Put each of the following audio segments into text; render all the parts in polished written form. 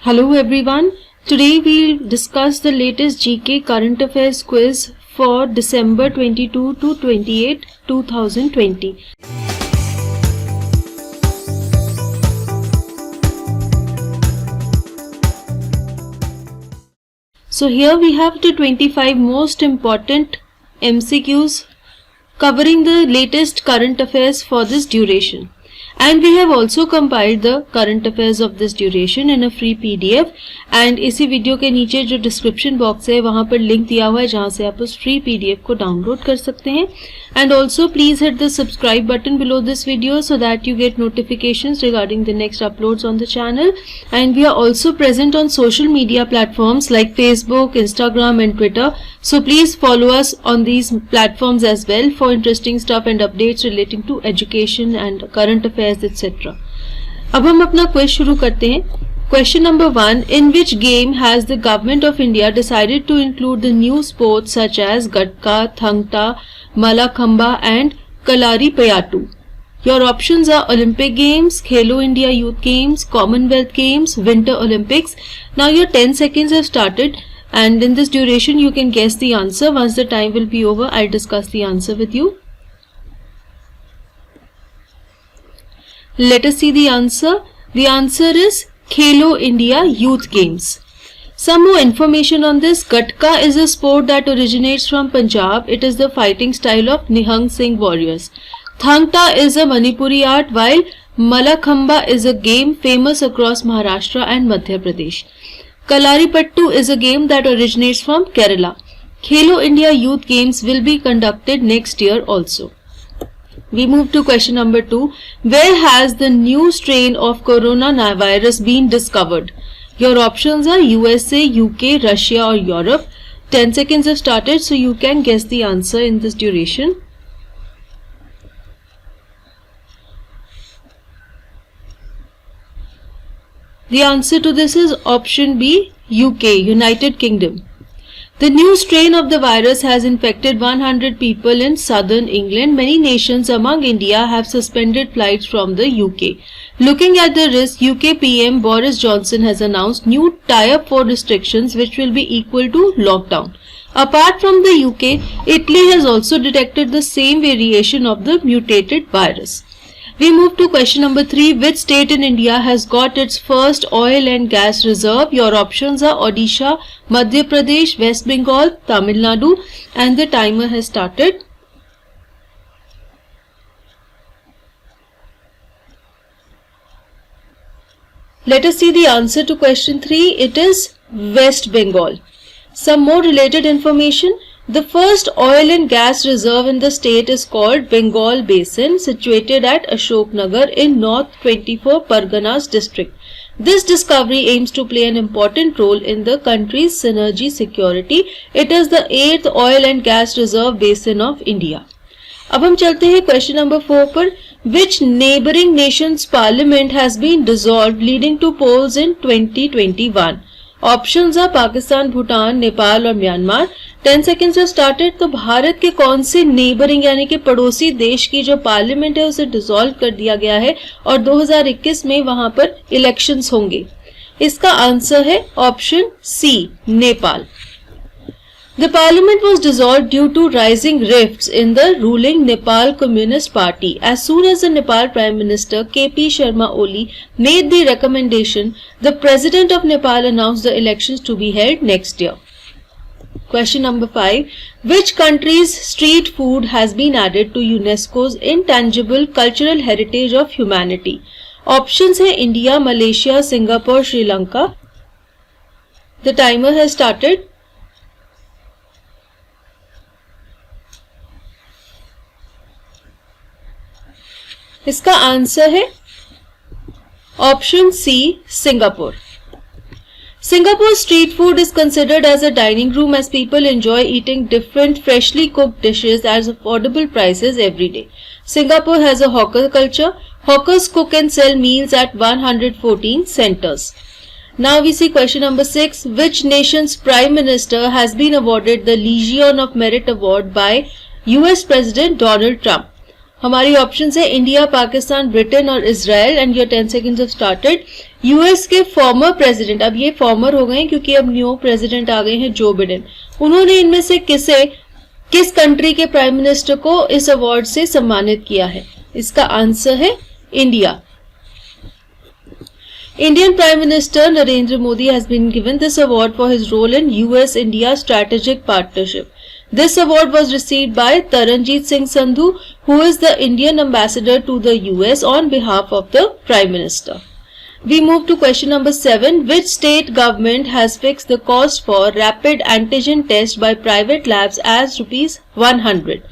Hello everyone. Today we'll discuss the latest GK current affairs quiz for December 22 to 28, 2020. So here we have the 25 most important MCQs covering the latest current affairs for this duration. And we have also compiled the current affairs of this duration in a free PDF and इसी video के नीचे जो description box है वहाँ पर link दिया हुआ है जहाँ से आप उस फ्री PDF को डाउनलोड कर सकते हैं. And also please hit the subscribe button below this video so that you get notifications regarding the next uploads on the channel. And we are also present on social media platforms like Facebook, Instagram and Twitter. So please follow us on these platforms as well for interesting stuff and updates relating to education and current affairs etc. अब हम अपना quiz शुरू करते हैं. Question number 1. In which game has the government of India decided to include the new sports such as Gatka, Thangta, Malakhamba and Kalaripayattu? Your options are Olympic Games, Khelo India Youth Games, Commonwealth Games, Winter Olympics. Now your 10 seconds have started and in this duration you can guess the answer. Once the time will be over, I'll discuss the answer with you. Let us see the answer. The answer is Khelo India Youth Games. Some more information on this. Gatka is a sport that originates from Punjab. It is the fighting style of Nihang Singh warriors. Thangta is a Manipuri art while Malakhamba is a game famous across Maharashtra and Madhya Pradesh. Kalaripayattu is a game that originates from Kerala. Khelo India Youth Games will be conducted next year also. We move to question number 2. Where has the new strain of coronavirus been discovered? Your options are USA, UK, Russia or Europe. 10 seconds have started so you can guess the answer in this duration. The answer to this is option B, UK, United Kingdom. The new strain of the virus has infected 100 people in southern England. Many nations among India have suspended flights from the UK. Looking at the risk, UK PM Boris Johnson has announced new Tier 4 restrictions which will be equal to lockdown. Apart from the UK, Italy has also detected the same variation of the mutated virus. We move to question number 3. Which state in India has got its first oil and gas reserve? Your options are Odisha, Madhya Pradesh, West Bengal, Tamil Nadu and the timer has started. Let us see the answer to question 3. It is West Bengal. Some more related information. The first oil and gas reserve in the state is called Bengal Basin, situated at Ashoknagar in North 24 Parganas district. This discovery aims to play an important role in the country's energy security. It is the 8th oil and gas reserve basin of India. अब हम चलते हैं question number 4 पर. Which neighboring nation's parliament has been dissolved leading to polls in 2021? Options are Pakistan, Bhutan, Nepal और Myanmar. 10 seconds have started. तो भारत के कौन से नेबरिंग यानी कि पड़ोसी देश की जो पार्लियामेंट है उसे डिसॉल्व कर दिया गया है और 2021 में वहां पर इलेक्शंस होंगे? इसका आंसर है option C, Nepal. The parliament was dissolved due to rising rifts in the ruling Nepal Communist Party. As soon as the Nepal Prime Minister KP Sharma Oli made the recommendation, the President of Nepal announced the elections to be held next year. Question number 5. Which country's street food has been added to UNESCO's Intangible Cultural Heritage of Humanity? Options है India, Malaysia, Singapore, Sri Lanka. The timer has started. इसका answer है option C, Singapore. Singapore's street food is considered as a dining room as people enjoy eating different freshly cooked dishes at affordable prices every day. Singapore has a hawker culture. Hawkers cook and sell meals at 114 centers. Now we see question number 6. Which nation's Prime Minister has been awarded the Legion of Merit Award by US President Donald Trump? हमारी option है India, Pakistan, Britain और Israel and your 10 seconds have started. US के former president, अब ये farmer हो गए क्योंकि अब न्यू प्रेसिडेंट आ गए हैं, जो बिडेन, उन्होंने इनमें से किस कंट्री के प्राइम मिनिस्टर को इस अवार्ड से सम्मानित किया है? इसका आंसर है India. Indian Prime Minister Narendra Modi has been given this award for his role in US-India strategic partnership. This award was received by Taranjeet Singh Sandhu, who is the Indian ambassador to the US on behalf of the Prime Minister. We move to question number 7. Which state government has fixed the cost for rapid antigen test by private labs as ₹100?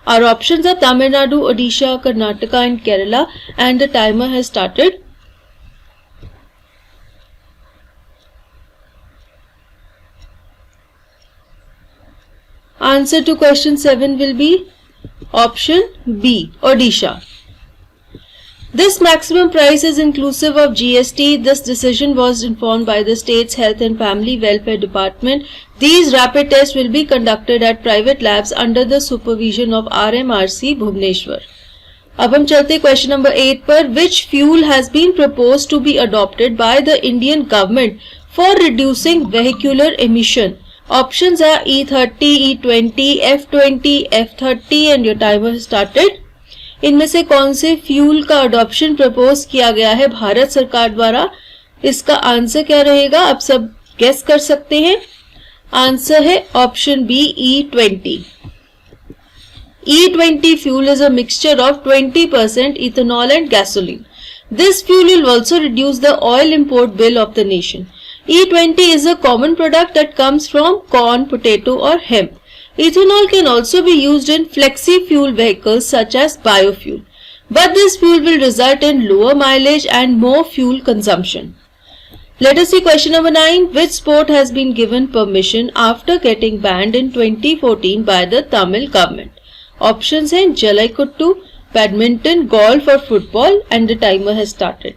Our options are Tamil Nadu, Odisha, Karnataka and Kerala, and the timer has started. Answer to question 7 will be option B, Odisha. This maximum price is inclusive of GST. This decision was informed by the state's Health and Family Welfare Department. These rapid tests will be conducted at private labs under the supervision of RMRC Bhubaneswar. अब हम चलते question number 8 पर। Which fuel has been proposed to be adopted by the Indian government for reducing vehicular emission? Options are E30, E20, F20, F30 and your timer has started. इनमें से कौन से fuel का adoption propose किया गया है भारत सरकार द्वारा? इसका आंसर क्या रहेगा, आप सब गेस कर सकते हैं। आंसर है option B, E20. E20 fuel is a mixture of 20% ethanol and gasoline. This fuel will also reduce the oil import bill of the nation. E20 is a common product that comes from corn, potato or hemp. Ethanol can also be used in flexi-fuel vehicles such as biofuel. But this fuel will result in lower mileage and more fuel consumption. Let us see question number 9. Which sport has been given permission after getting banned in 2014 by the Tamil government? Options हैं Jalaikuttu, badminton, golf or football and the timer has started.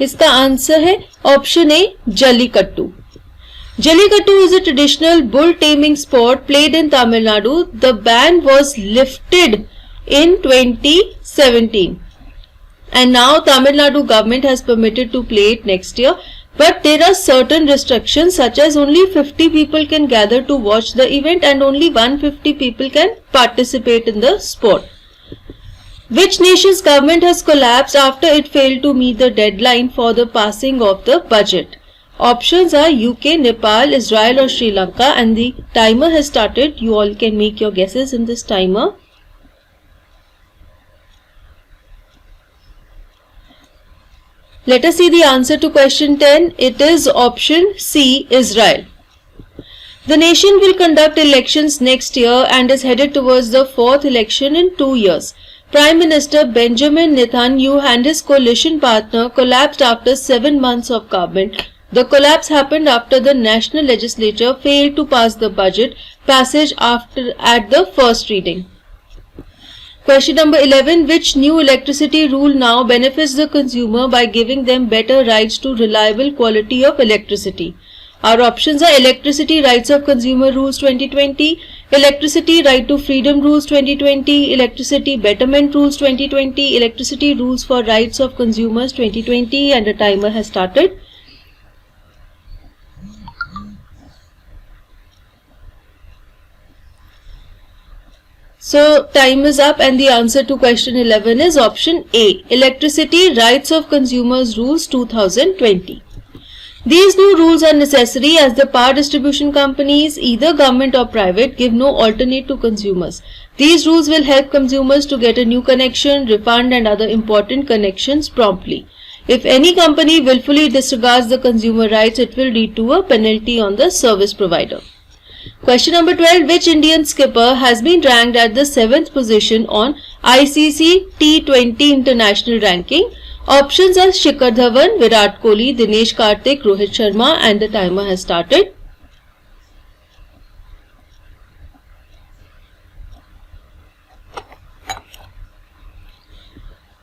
इसका answer है option A, jallikattu. Jallikattu is a traditional bull taming sport played in Tamil Nadu. The ban was lifted in 2017 and now Tamil Nadu government has permitted to play it next year, but there are certain restrictions such as only 50 people can gather to watch the event and only 150 people can participate in the sport. Which nation's government has collapsed after it failed to meet the deadline for the passing of the budget? Options are UK, Nepal, Israel or Sri Lanka and the timer has started. You all can make your guesses in this timer. Let us see the answer to question 10. It is option C, Israel. The nation will conduct elections next year and is headed towards the 4th election in 2 years. Prime Minister Benjamin Netanyahu and his coalition partner collapsed after 7 months of government. The collapse happened after the national legislature failed to pass the budget passage at the first reading. Question number 11. Which new electricity rule now benefits the consumer by giving them better rights to reliable quality of electricity? Our options are Electricity Rights of Consumer Rules 2020, Electricity Right to Freedom Rules 2020, Electricity Betterment Rules 2020, Electricity Rules for Rights of Consumers 2020 and the timer has started. So time is up and the answer to question 11 is option A, Electricity Rights of Consumers Rules 2020. These new rules are necessary as the power distribution companies, either government or private, give no alternate to consumers. These rules will help consumers to get a new connection, refund and other important connections promptly. If any company willfully disregards the consumer rights, it will lead to a penalty on the service provider. Question number 12. Which Indian skipper has been ranked at the 7th position on ICC T20 International Ranking? Options are Shikhar Dhawan, Virat Kohli, Dinesh Karthik, Rohit Sharma and the timer has started.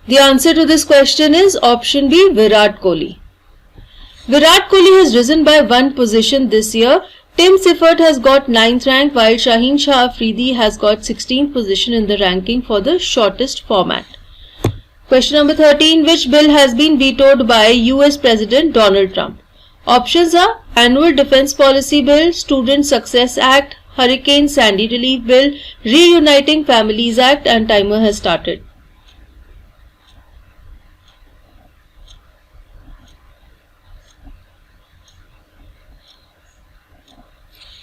The answer to this question is option B, Virat Kohli. Virat Kohli has risen by one position this year. Tim Seifert has got 9th rank while Shaheen Shah Afridi has got 16th position in the ranking for the shortest format. Question number 13. Which bill has been vetoed by US President Donald Trump? Options are Annual Defense Policy Bill, Student Success Act, Hurricane Sandy Relief Bill, Reuniting Families Act, and timer has started.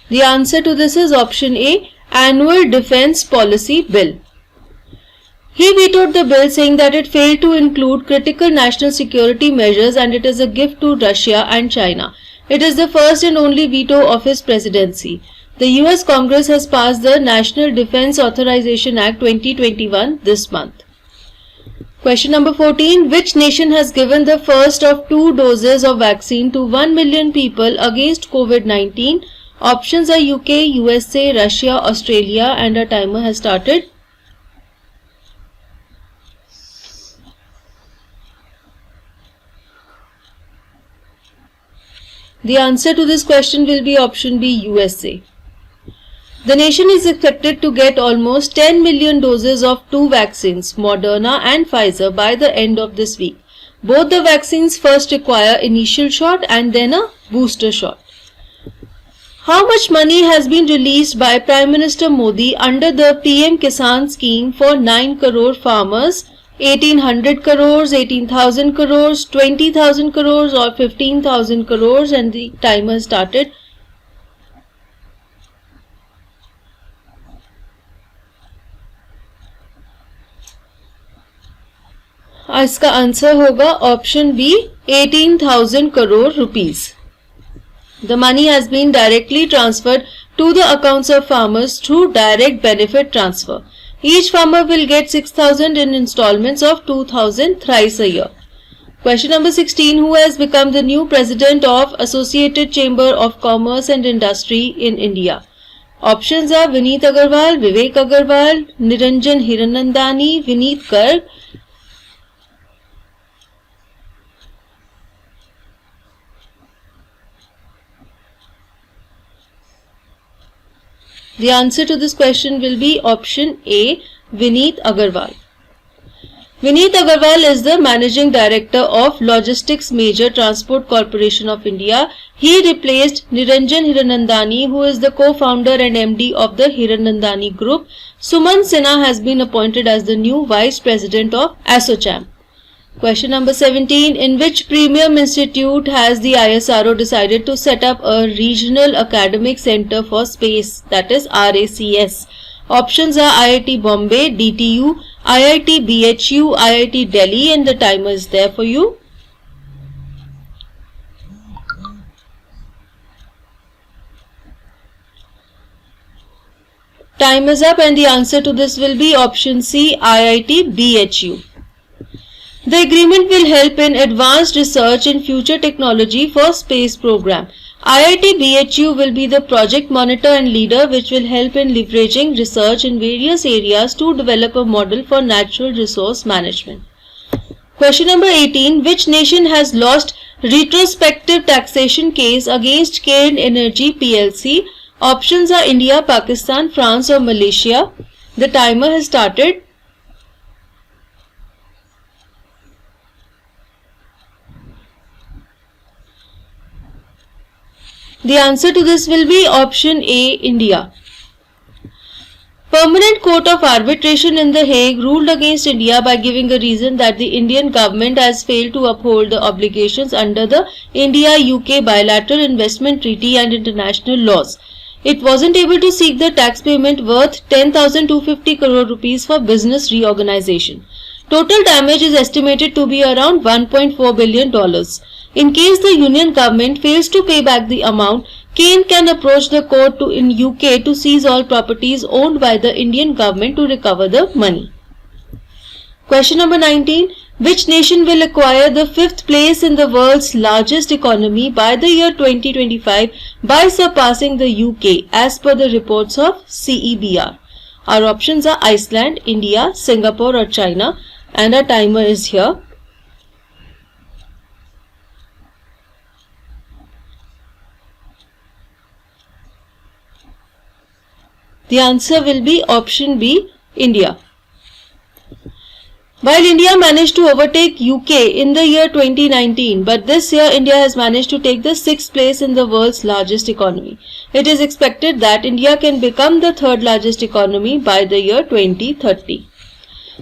The answer to this is option A, Annual Defense Policy Bill. He vetoed the bill saying that it failed to include critical national security measures and it is a gift to Russia and China. It is the first and only veto of his presidency. The US Congress has passed the National Defense Authorization Act 2021 this month. Question number 14. Which nation has given the first of 2 doses of vaccine to 1 million people against COVID-19? Options are UK, USA, Russia, Australia, and a timer has started. The answer to this question will be option B, USA. The nation is expected to get almost 10 million doses of 2 vaccines, Moderna and Pfizer, by the end of this week. Both the vaccines first require initial shot and then a booster shot. How much money has been released by Prime Minister Modi under the PM Kisan scheme for 9 crore farmers? 1800 crores, 18,000 crores, 20,000 crores or 15,000 crores, and the timer started. इसका answer होगा option B 18,000 crore rupees. The money has been directly transferred to the accounts of farmers through direct benefit transfer. Each farmer will get 6,000 in installments of 2,000 thrice a year. Question number 16. Who has become the new president of Associated Chamber of Commerce and Industry in India? Options are Vineet Agarwal, Vivek Agarwal, Niranjan Hiranandani, Vineet Garg. The answer to this question will be option A, Vineet Agarwal. Vineet Agarwal is the Managing Director of Logistics Major Transport Corporation of India. He replaced Niranjan Hiranandani, who is the co-founder and MD of the Hiranandani Group. Suman Sinha has been appointed as the new Vice President of ASSOCHAM. Question number 17. In which premium institute has the ISRO decided to set up a Regional Academic Center for Space, that is RACS? Options are IIT Bombay, DTU, IIT BHU, IIT Delhi, and the timer is there for you. Time is up and the answer to this will be option C, IIT BHU. The agreement will help in advanced research in future technology for space program. IIT BHU will be the project monitor and leader which will help in leveraging research in various areas to develop a model for natural resource management. Question number 18. Which nation has lost retrospective taxation case against Cairn Energy PLC? Options are India, Pakistan, France or Malaysia. The timer has started. The answer to this will be option A, India. Permanent Court of Arbitration in The Hague ruled against India by giving a reason that the Indian government has failed to uphold the obligations under the India-UK Bilateral Investment Treaty and international laws. It wasn't able to seek the tax payment worth 10,250 crore rupees for business reorganization. Total damage is estimated to be around $1.4 billion. In case the Union government fails to pay back the amount, Cairn can approach the court in UK to seize all properties owned by the Indian government to recover the money. Question number 19. Which nation will acquire the 5th place in the world's largest economy by the year 2025 by surpassing the UK as per the reports of CEBR? Our options are Iceland, India, Singapore or China, and our timer is here. The answer will be option B, India. While India managed to overtake UK in the year 2019, but this year India has managed to take the 6th place in the world's largest economy. It is expected that India can become the 3rd largest economy by the year 2030.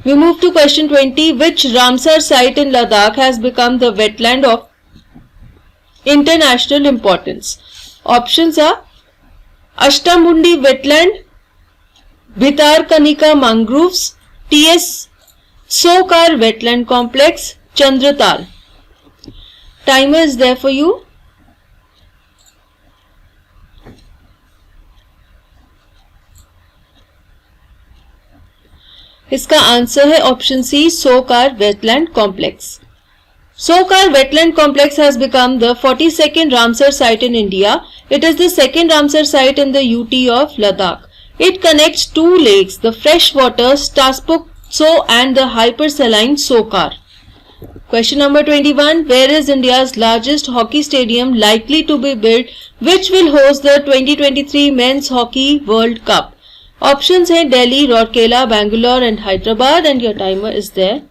We move to question 20. Which Ramsar site in Ladakh has become the wetland of international importance? Options are Ashtamundi Wetland, Bhitarkanika Mangroves, T.S. Sokar Wetland Complex, Chandratal. Timer is there for you. इसका answer है option C, Sokar wetland complex. Sokar Wetland Complex has become the 42nd Ramsar site in India. It is the second Ramsar site in the UT of Ladakh. It connects two lakes, the freshwater Staspukso and the hypersaline Sokar. Question number 21. Where is India's largest hockey stadium likely to be built, which will host the 2023 Men's Hockey World Cup? Options are Delhi, Rourkela, Bangalore and Hyderabad, and your timer is there.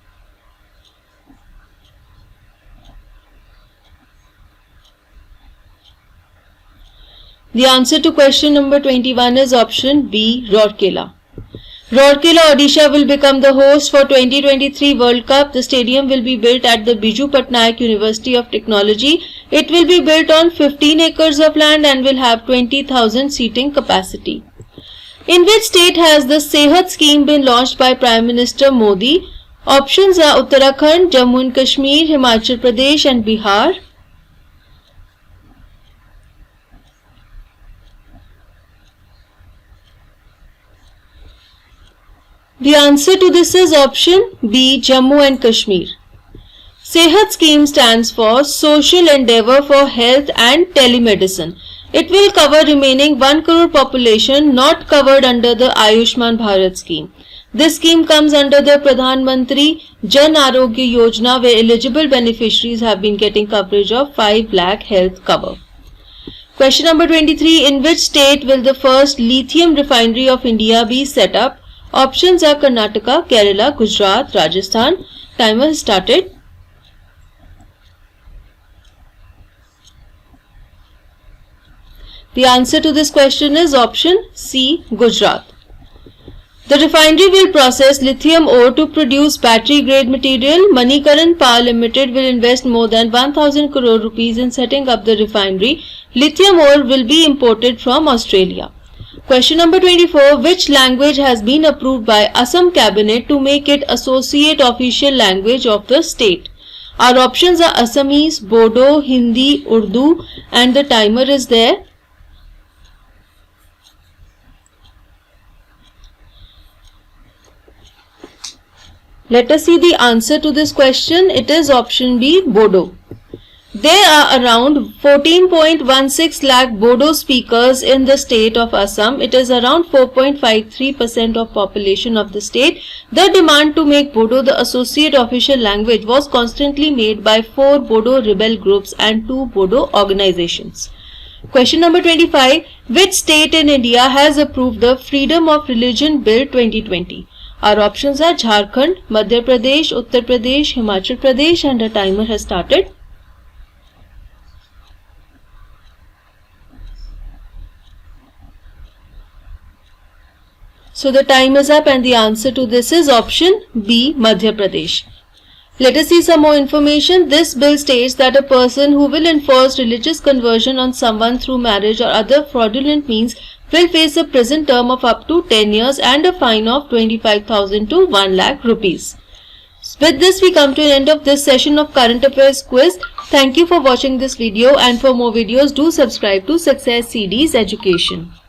The answer to question number 21 is option B, Rourkela. Rourkela, Odisha will become the host for 2023 World Cup. The stadium will be built at the Biju Patnaik University of Technology. It will be built on 15 acres of land and will have 20,000 seating capacity. In which state has the Sehat scheme been launched by Prime Minister Modi? Options are Uttarakhand, Jammu and Kashmir, Himachal Pradesh and Bihar. The answer to this is option B, Jammu and Kashmir. Sehat scheme stands for Social Endeavour for Health and Telemedicine. It will cover remaining 1 crore population not covered under the Ayushman Bharat scheme. This scheme comes under the Pradhan Mantri Jan Arogya Yojana, where eligible beneficiaries have been getting coverage of 5 lakh health cover. Question number 23. In which state will the first lithium refinery of India be set up? Options are Karnataka, Kerala, Gujarat, Rajasthan. Timer has started. The answer to this question is option C, Gujarat. The refinery will process lithium ore to produce battery grade material. Manikaran Power Limited will invest more than 1000 crore rupees in setting up the refinery. Lithium ore will be imported from Australia. Question number 24. Which language has been approved by Assam Cabinet to make it associate official language of the state? Our options are Assamese, Bodo, Hindi, Urdu, and the timer is there. Let us see the answer to this question. It is option B, Bodo. There are around 14.16 lakh Bodo speakers in the state of Assam. It is around 4.53% of population of the state. The demand to make Bodo the associate official language was constantly made by 4 Bodo rebel groups and 2 Bodo organizations. Question number 25. Which state in India has approved the Freedom of Religion Bill 2020? Our options are Jharkhand, Madhya Pradesh, Uttar Pradesh, Himachal Pradesh, and the timer has started. So the time is up and the answer to this is option B, Madhya Pradesh. Let us see some more information. This bill states that a person who will enforce religious conversion on someone through marriage or other fraudulent means will face a prison term of up to 10 years and a fine of 25,000 to 1 lakh rupees. With this, we come to the end of this session of Current Affairs Quiz. Thank you for watching this video, and for more videos, do subscribe to Success CD's Education.